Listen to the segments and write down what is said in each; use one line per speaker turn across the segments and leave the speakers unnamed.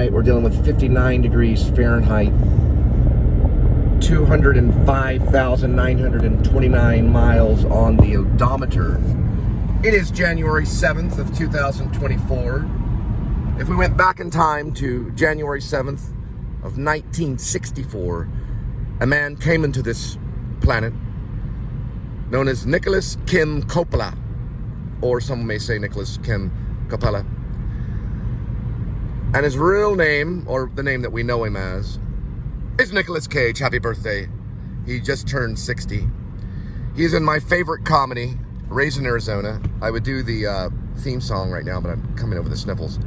Fahrenheit. We're dealing with 59 degrees Fahrenheit. 205,929 miles on the odometer. It is January 7th of 2024. If we went back in time to January 7th of 1964, a man came into this planet known as Nicolas Kim Coppola, or some may say Nicolas Kim Coppola. And his real name, or the name that we know him as, is Nicolas Cage. Happy birthday. He just turned 60. He's in my favorite comedy, Raised in Arizona. I would do the theme song right now, but I'm coming over the sniffles.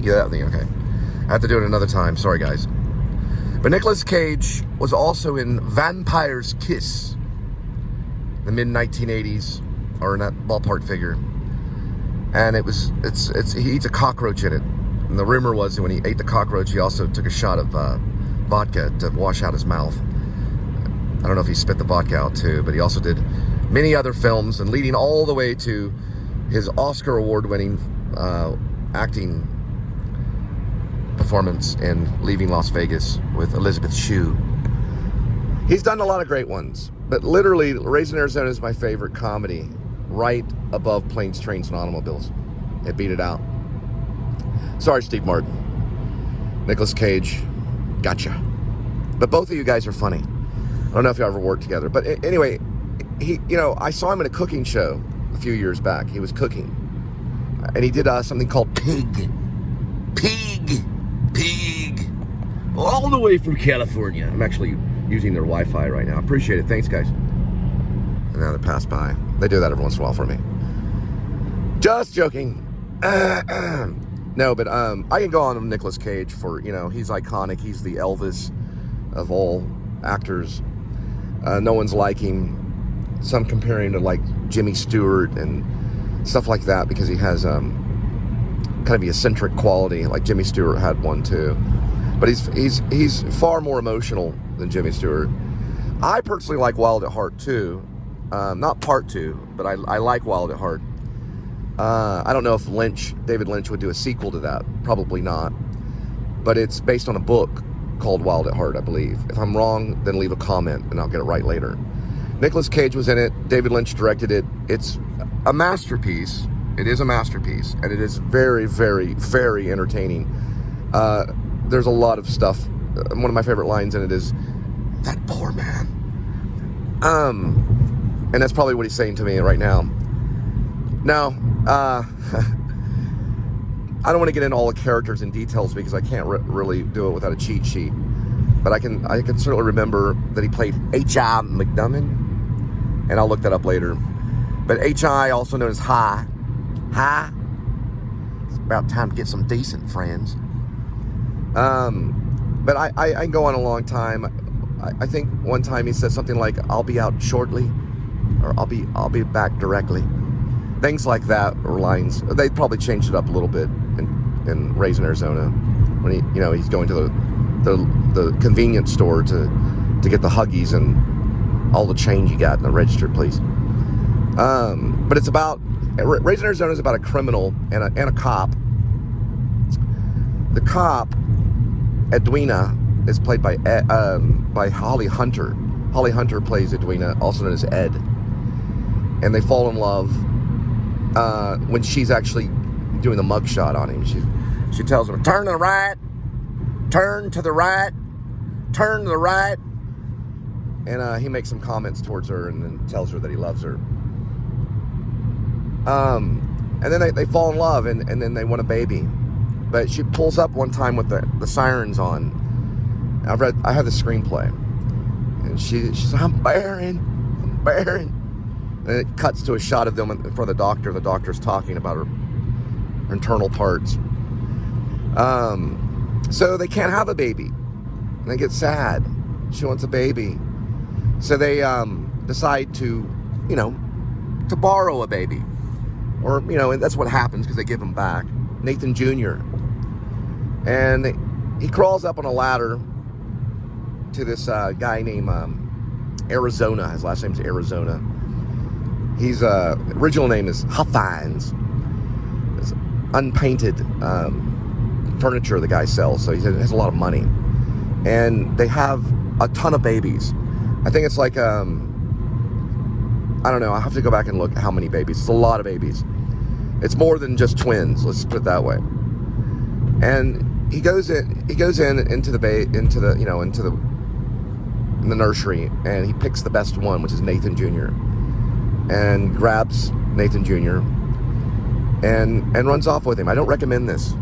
Yeah, okay. I have to do it another time. Sorry, guys. But Nicolas Cage was also in Vampire's Kiss, the mid-1980s, or in that ballpark figure. And he eats a cockroach in it. And the rumor was that when he ate the cockroach, he also took a shot of vodka to wash out his mouth. I don't know if he spit the vodka out too, but he also did many other films, and leading all the way to his Oscar award-winning acting performance in Leaving Las Vegas with Elizabeth Shue. He's done a lot of great ones, but literally, Raised in Arizona is my favorite comedy, right above Planes, Trains, and Automobiles. It beat it out. Sorry, Steve Martin. Nicolas Cage, gotcha. But both of you guys are funny. I don't know if you ever worked together, but anyway, I saw him in a cooking show a few years back. He was cooking, and he did something called Pig, all the way from California. I'm actually using their Wi-Fi right now. Appreciate it. Thanks, guys. And now they pass by. They do that every once in a while for me. Just joking. No, but I can go on with Nicolas Cage for, he's iconic. He's the Elvis of all actors. No one's like him. Some compare him to like Jimmy Stewart and stuff like that because he has kind of the eccentric quality, like Jimmy Stewart had one too. But he's far more emotional than Jimmy Stewart. I personally like Wild at Heart too. Not part two, but I like Wild at Heart. I don't know if David Lynch would do a sequel to that. Probably not. But it's based on a book called Wild at Heart, I believe. If I'm wrong, then leave a comment and I'll get it right later. Nicolas Cage was in it. David Lynch directed it. It's a masterpiece. It is a masterpiece. And it is very, very, very entertaining. There's a lot of stuff. One of my favorite lines in it is, "That poor man." And that's probably what he's saying to me right now. Now, I don't want to get into all the characters and details because I can't really do it without a cheat sheet. But I can certainly remember that he played H.I. McDummon, and I'll look that up later. But H.I., also known as Hi. It's about time to get some decent friends. But I can go on a long time. I think one time he said something like, "I'll be out shortly," or "I'll be back directly." Things like that, or lines. They probably changed it up a little bit in Raised in Arizona when he's going to the convenience store to get the Huggies and all the change you got in the register, please. But it's about Raised in Arizona is about a criminal and a cop. The cop, Edwina, is played by Holly Hunter. Holly Hunter plays Edwina, also known as Ed. And they fall in love when she's actually doing the mugshot on him. She tells him, "Turn to the right, turn to the right, turn to the right." And he makes some comments towards her and then tells her that he loves her. And then they fall in love and then they want a baby. But she pulls up one time with the sirens on. I have the screenplay. And she's like, I'm bearing. And it cuts to a shot of them in front of the doctor. The doctor's talking about her internal parts. So they can't have a baby. And they get sad. She wants a baby. So they decide to borrow a baby. Or, and that's what happens because they give him back. Nathan Jr. And he crawls up on a ladder to this guy named Arizona. His last name's Arizona. His original name is Huffines. It's unpainted furniture the guy sells, so he has a lot of money. And they have a ton of babies. I think it's like, I don't know, I have to go back and look how many babies. It's a lot of babies. It's more than just twins, let's put it that way. And he goes into the nursery, and he picks the best one, which is Nathan Jr., and grabs Nathan Jr. and runs off with him. I don't recommend this,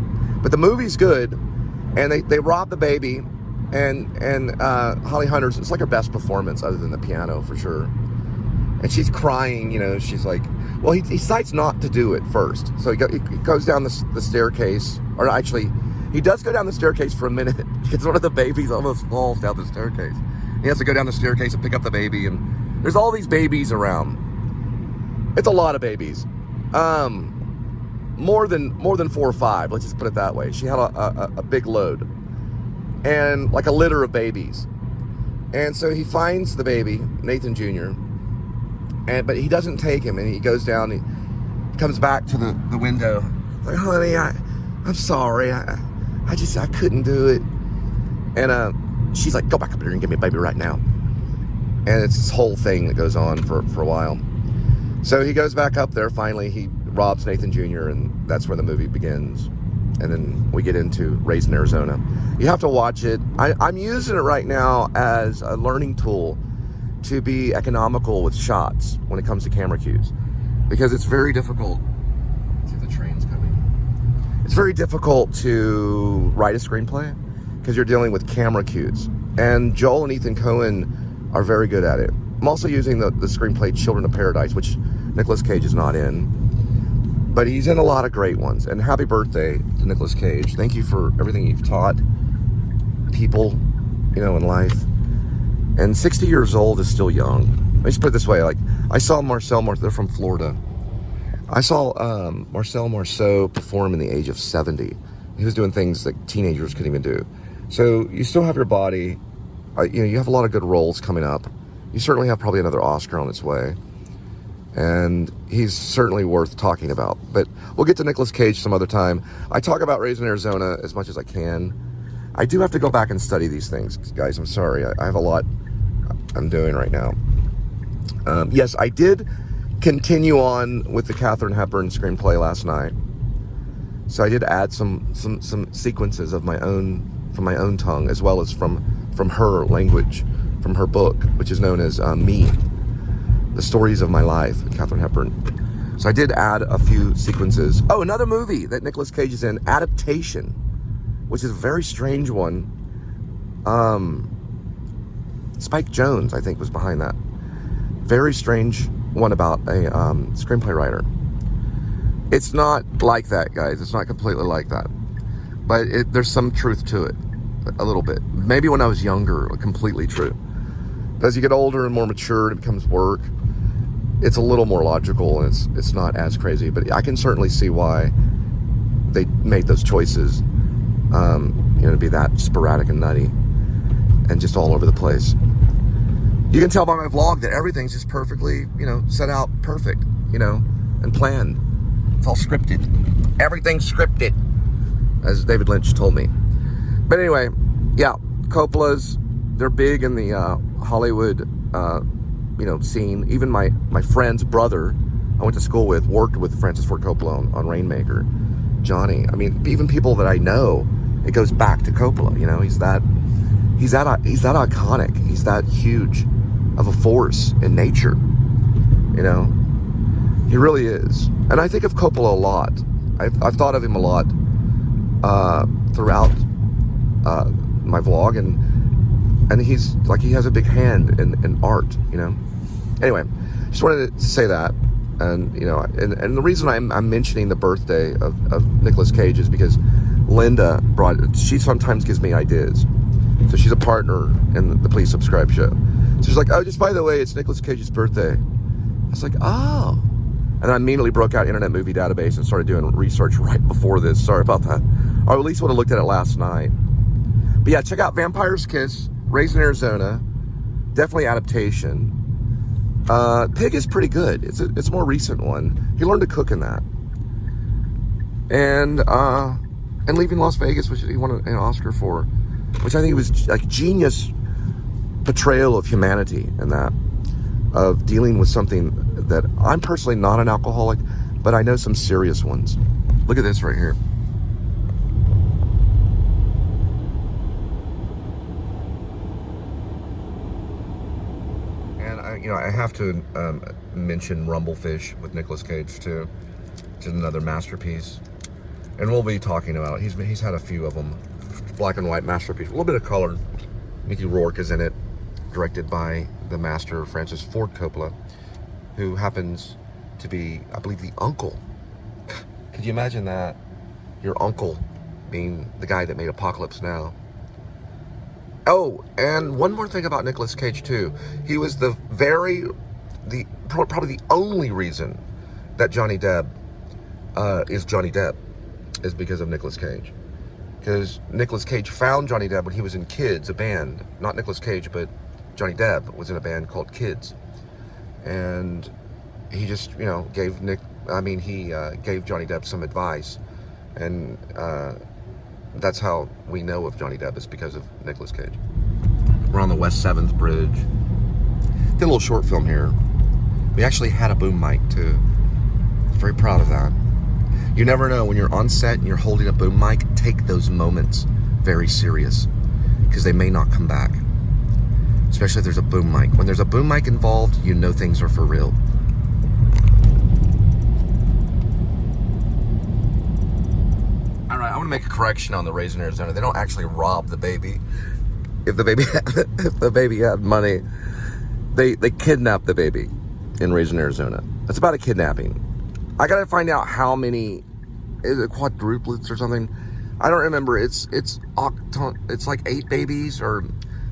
but the movie's good, and they rob the baby, and Holly Hunter's, it's like her best performance other than the piano for sure. And she's crying, you know, she's like, well, he decides not to do it first. So he goes down the staircase, or actually, he does go down the staircase for a minute because one of the babies almost falls down the staircase. He has to go down the staircase and pick up the baby, and there's all these babies around. It's a lot of babies. More than 4 or 5, let's just put it that way. She had a big load, and like a litter of babies. And so he finds the baby, Nathan Jr., but he doesn't take him, and he goes down, he comes back to the window, like, honey, I'm sorry, I couldn't do it. And she's like, go back up here and give me a baby right now. And it's this whole thing that goes on for a while. So he goes back up there, finally he robs Nathan Jr., and that's where the movie begins. And then we get into Raised in Arizona. You have to watch it. I'm using it right now as a learning tool to be economical with shots when it comes to camera cues, because it's very difficult. Let's see if the train's coming. It's very difficult to write a screenplay because you're dealing with camera cues, and Joel and Ethan Coen are very good at it. I'm also using the screenplay Children of Paradise, which Nicolas Cage is not in, but he's in a lot of great ones. And happy birthday to Nicolas Cage. Thank you for everything you've taught people, you know, in life. And 60 years old is still young. Let me just put it this way, like, I saw Marcel Marceau, they're from Florida. I saw Marcel Marceau perform in the age of 70. He was doing things that teenagers couldn't even do. So you still have your body, you know, you have a lot of good roles coming up. You certainly have probably another Oscar on its way. And he's certainly worth talking about. But we'll get to Nicolas Cage some other time. I talk about Raised in Arizona as much as I can. I do have to go back and study these things, guys. I'm sorry. I have a lot I'm doing right now. Yes, I did continue on with the Katharine Hepburn screenplay last night. So I did add some sequences of my own, from my own tongue, as well as from her language, from her book, which is known as Me, The Stories of My Life, with Katharine Hepburn. So I did add a few sequences. Oh, another movie that Nicolas Cage is in, A.D.W.C, which is a very strange one. Spike Jonze, I think, was behind that. Very strange one about a screenplay writer. It's not like that, guys. It's not completely like that. But there's some truth to it, a little bit. Maybe when I was younger, completely true. But as you get older and more mature, it becomes work. It's a little more logical, and it's not as crazy. But I can certainly see why they made those choices. You know, to be that sporadic and nutty and just all over the place. You can tell by my vlog that everything's just perfectly, you know, set out perfect, you know, and planned. It's all scripted. Everything's scripted, as David Lynch told me. But anyway, yeah, Coppola's, they're big in the Hollywood, you know, scene. Even my friend's brother I went to school with worked with Francis Ford Coppola on Rainmaker. Johnny. I mean, even people that I know, it goes back to Coppola. You know, he's that iconic. He's that huge of a force in nature. You know, he really is. And I think of Coppola a lot. I've thought of him a lot throughout my vlog, and he's like, he has a big hand in art. You know. Anyway, just wanted to say that. And, you know, and the reason I'm mentioning the birthday of Nicolas Cage is because Linda she sometimes gives me ideas. So she's a partner in the Please Subscribe show. So she's like, oh, just by the way, it's Nicolas Cage's birthday. I was like, oh. And I immediately broke out Internet Movie Database and started doing research right before this. Sorry about that. Or at least would have looked at it last night. But yeah, check out Vampire's Kiss, Raised in Arizona. Definitely adaptation. Pig is pretty good. It's a more recent one. He learned to cook in that. And And Leaving Las Vegas, which he won an Oscar for, which I think was like genius portrayal of humanity in that, of dealing with something that I'm personally not an alcoholic, but I know some serious ones. Look at this right here. And I have to mention Rumblefish with Nicolas Cage too, which is another masterpiece. And we'll be talking about it. He's had a few of them. Black and white masterpiece. A little bit of color. Mickey Rourke is in it. Directed by the master Francis Ford Coppola, who happens to be, I believe, the uncle. Could you imagine that? Your uncle being the guy that made Apocalypse Now. Oh, and one more thing about Nicolas Cage too. He was probably the only reason that Johnny Depp is Johnny Depp, is because of Nicolas Cage. Because Nicolas Cage found Johnny Depp when he was in Kids, a band. Not Nicolas Cage, but Johnny Depp was in a band called Kids. And he just, gave Johnny Depp some advice. And that's how we know of Johnny Depp, is because of Nicolas Cage. We're on the West 7th Bridge. Did a little short film here. We actually had a boom mic too. Very proud of that. You never know when you're on set and you're holding a boom mic, take those moments very serious, because they may not come back. Especially if there's a boom mic. When there's a boom mic involved, you know things are for real. All right, I want to make a correction on the Raising Arizona. They don't actually rob the baby. If the baby had money, they kidnap the baby in Raising Arizona. It's about a kidnapping. I gotta find out how many, is it quadruplets or something? I don't remember. It's like 8 babies, or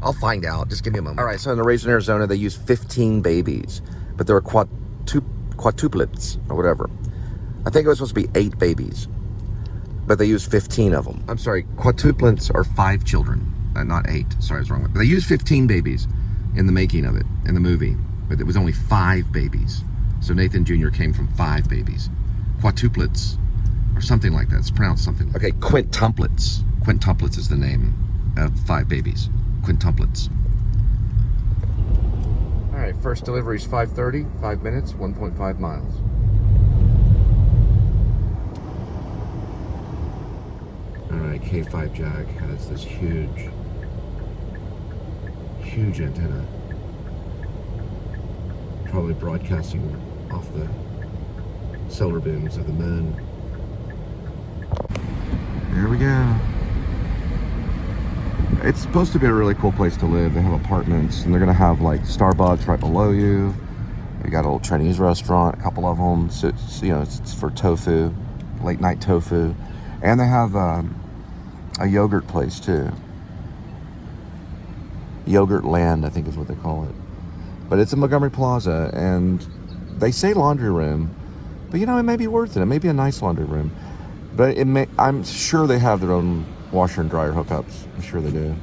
I'll find out. Just give me a moment. All right, so in the Raising Arizona, they use 15 babies, but there are quadruplets or whatever. I think it was supposed to be 8 babies, but they use 15 of them. I'm sorry, quadruplets are 5 children, not 8. Sorry, I was wrong. But they used 15 babies in the making of it, in the movie, but it was only 5 babies. So Nathan Jr. came from 5 babies. Quadruplets, or something like that. It's pronounced something. Okay, quintuplets. Quintuplets is the name of 5 babies. Quintuplets. All right, first delivery is 5:30, 5 minutes, 1.5 miles. All right, K5 Jag has this huge antenna. Probably broadcasting off the solar beams of the moon. There we go. It's supposed to be a really cool place to live. They have apartments, and they're gonna have like Starbucks right below you. They got a little Chinese restaurant, a couple of them. So it's for tofu, late night tofu, and they have a yogurt place too. Yogurt Land, I think is what they call it. But it's in Montgomery Plaza, and they say laundry room, but it may be worth it. It may be a nice laundry room, but I'm sure they have their own washer and dryer hookups. I'm sure they do.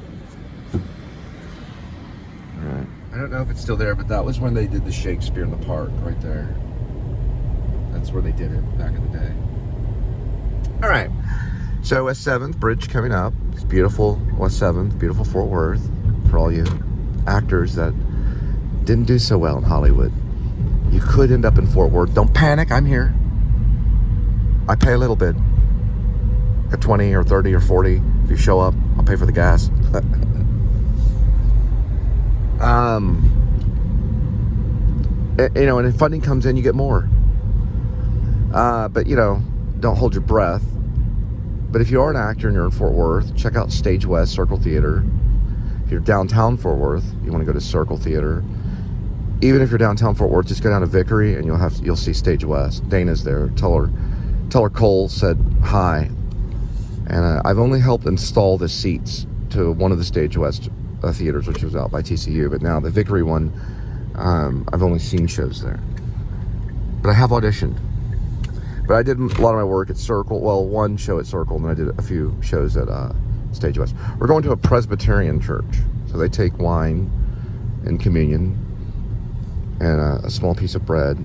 All right. I don't know if it's still there, but that was when they did the Shakespeare in the Park right there. That's where they did it back in the day. All right. So West 7th Bridge coming up. It's beautiful West 7th, beautiful Fort Worth for all you actors that didn't do so well in Hollywood. You could end up in Fort Worth. Don't panic, I'm here. I pay a little bit. At 20 or 30 or 40. If you show up, I'll pay for the gas. And if funding comes in, you get more. But don't hold your breath. But if you are an actor and you're in Fort Worth, check out Stage West Circle Theater. If you're downtown Fort Worth, you want to go to Circle Theater. Even if you're downtown Fort Worth, just go down to Vickery and you'll see Stage West. Dana's there. Tell her Cole said hi. And I've only helped install the seats to one of the Stage West theaters, which was out by TCU. But now the Vickery one, I've only seen shows there. But I have auditioned. But I did a lot of my work at Circle. Well, one show at Circle, and then I did a few shows at Stage West. We're going to a Presbyterian church. So they take wine and communion and a small piece of bread.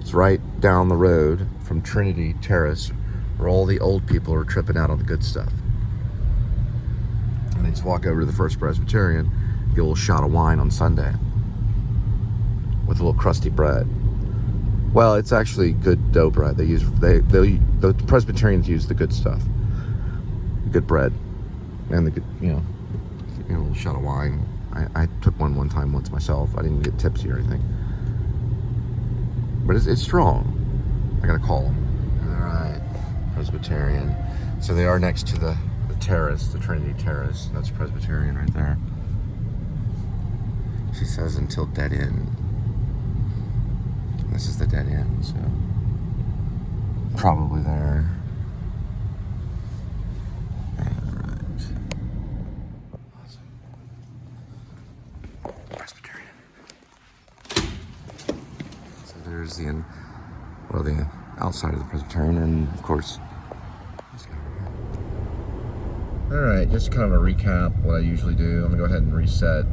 It's right down the road from Trinity Terrace, where all the old people are tripping out on the good stuff. And they just walk over to the First Presbyterian, get a little shot of wine on Sunday with a little crusty bread. Well, it's actually good dough bread. The Presbyterians use the good stuff, the good bread, and the good, a little shot of wine. I took one time once myself. I didn't get tipsy or anything, but it's strong. I gotta call them. All right, Presbyterian. So they are next to the terrace, the Trinity Terrace. That's Presbyterian right there. She says until dead end. This is the dead end, so probably there. All right. Awesome. Presbyterian. So there's the outside of the Presbyterian, and of course. All right, just kind of a recap what I usually do. I'm gonna go ahead and reset.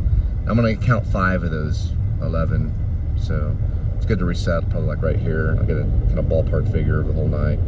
I'm gonna count 5 of those 11. So it's good to reset, probably like right here. I'll get a kind of ballpark figure of the whole night.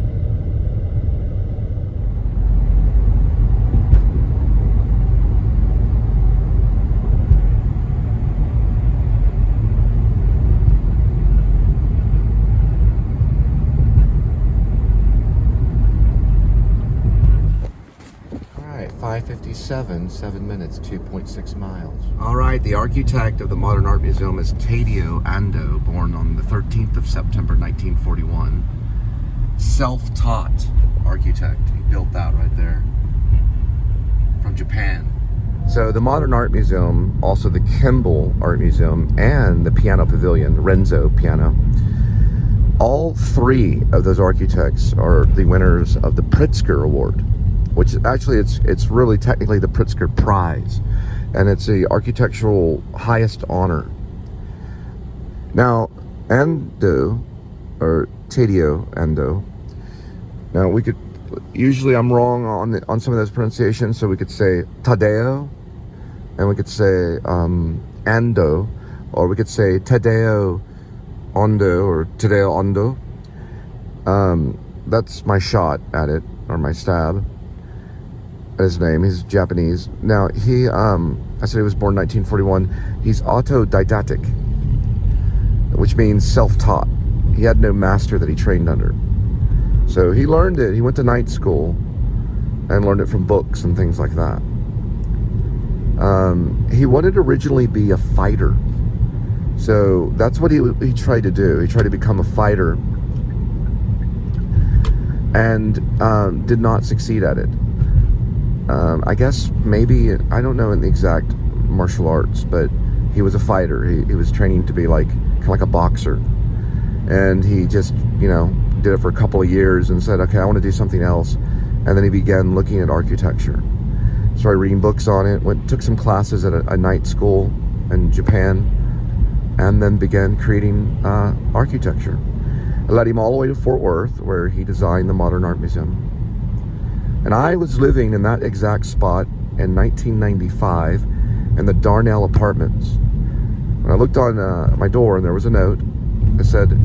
All right, 5:57, 7 minutes, 2.6 miles. All right, the architect of the Modern Art Museum is A.D.W.C, born on the 13th of September, 1941. Self-taught architect. He built that right there. From Japan. So the Modern Art Museum, also the Kimball Art Museum, and the Piano Pavilion, Renzo Piano, all 3 of those architects are the winners of the Pritzker Award, which actually it's really technically the Pritzker Prize, and it's the architectural highest honor. Now, Ando, or Taddeo Ando. Now we could, usually I'm wrong on some of those pronunciations, so we could say Taddeo, and we could say Ando, or we could say Taddeo Ondo, or Taddeo Ondo. That's my shot at it, or my stab. His name, he's Japanese. Now he, I said he was born 1941. He's autodidactic, which means self-taught. He had no master that he trained under. So he learned it. He went to night school and learned it from books and things like that. He wanted to originally be a fighter. So that's what he tried to do. He tried to become a fighter and did not succeed at it. I guess maybe, I don't know in the exact martial arts, but he was a fighter. He was training to be kind of like a boxer. And he just, did it for a couple of years and said, okay, I want to do something else. And then he began looking at architecture. Started reading books on it, took some classes at a night school in Japan, and then began creating architecture. It led him all the way to Fort Worth, where he designed the Modern Art Museum. And I was living in that exact spot in 1995 in the Darnell Apartments. When I looked on my door, and there was a note that said,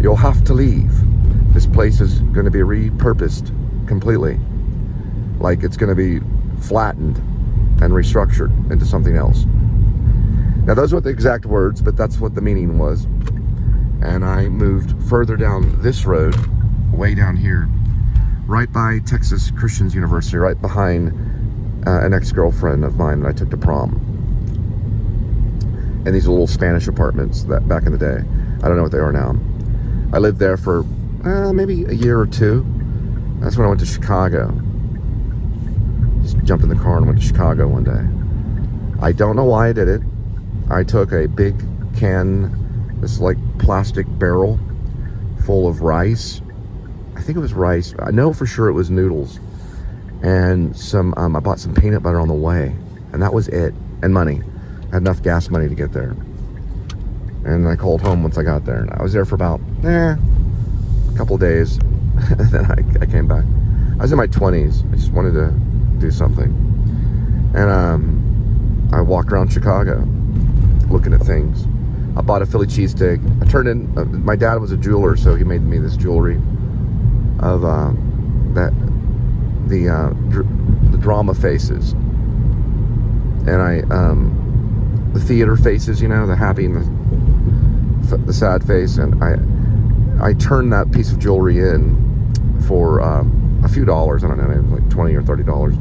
"You'll have to leave. This place is going to be repurposed completely. Like it's going to be flattened and restructured into something else." Now those weren't the exact words, but that's what the meaning was. And I moved further down this road, way down here, right by Texas Christian University, right behind an ex-girlfriend of mine that I took to prom. And these are little Spanish apartments that back in the day. I don't know what they are now. I lived there for maybe a year or 2. That's when I went to Chicago. Just jumped in the car and went to Chicago one day. I don't know why I did it. I took a big can, this plastic barrel full of rice. I think it was rice. I know for sure it was noodles. And I bought some peanut butter on the way. And that was it. And money. I had enough gas money to get there. And I called home once I got there. And I was there for about, a couple of days. And then I came back. I was in my 20s. I just wanted to do something. And I walked around Chicago looking at things. I bought a Philly cheesesteak. I turned in, my dad was a jeweler, so he made me this jewelry of the drama faces, and the theater faces, you know, the happy and the sad face, and I turned that piece of jewelry in for a few dollars, I don't know, maybe like $20 or $30,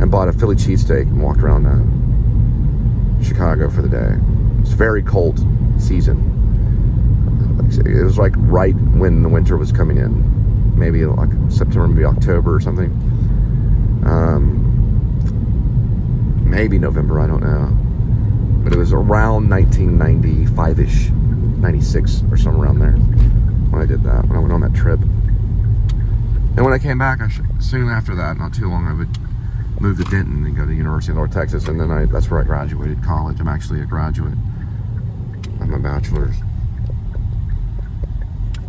and bought a Philly cheesesteak and walked around Chicago for the day. It's very cold season. It was like right when the winter was coming in, maybe like September, maybe October or something. Maybe November, I don't know. But it was around 1995-ish, 96 or somewhere around there when I did that, when I went on that trip. And when I came back, soon after that, not too long, I would move to Denton and go to the University of North Texas, and then that's where I graduated college. I'm actually a graduate of my bachelor's.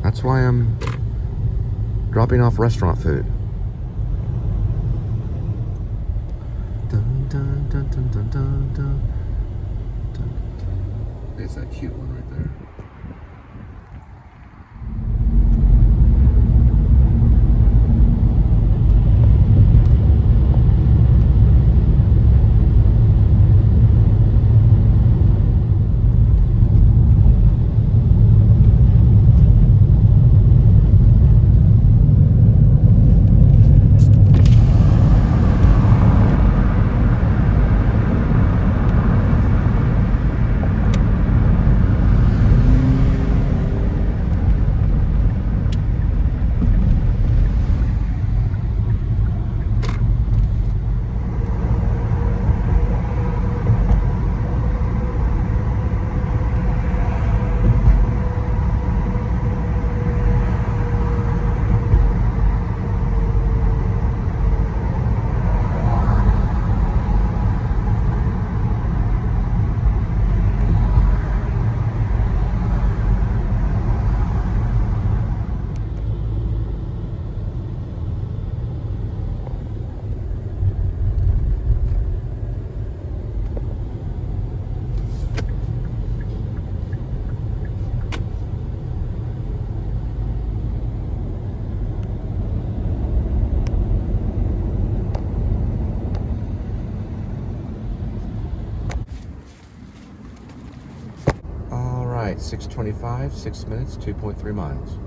That's why I'm dropping off restaurant food. Dun, dun, dun, dun, dun, dun, dun, dun. It's that cute one right there. All right, 6:25, 6 minutes, 2.3 miles.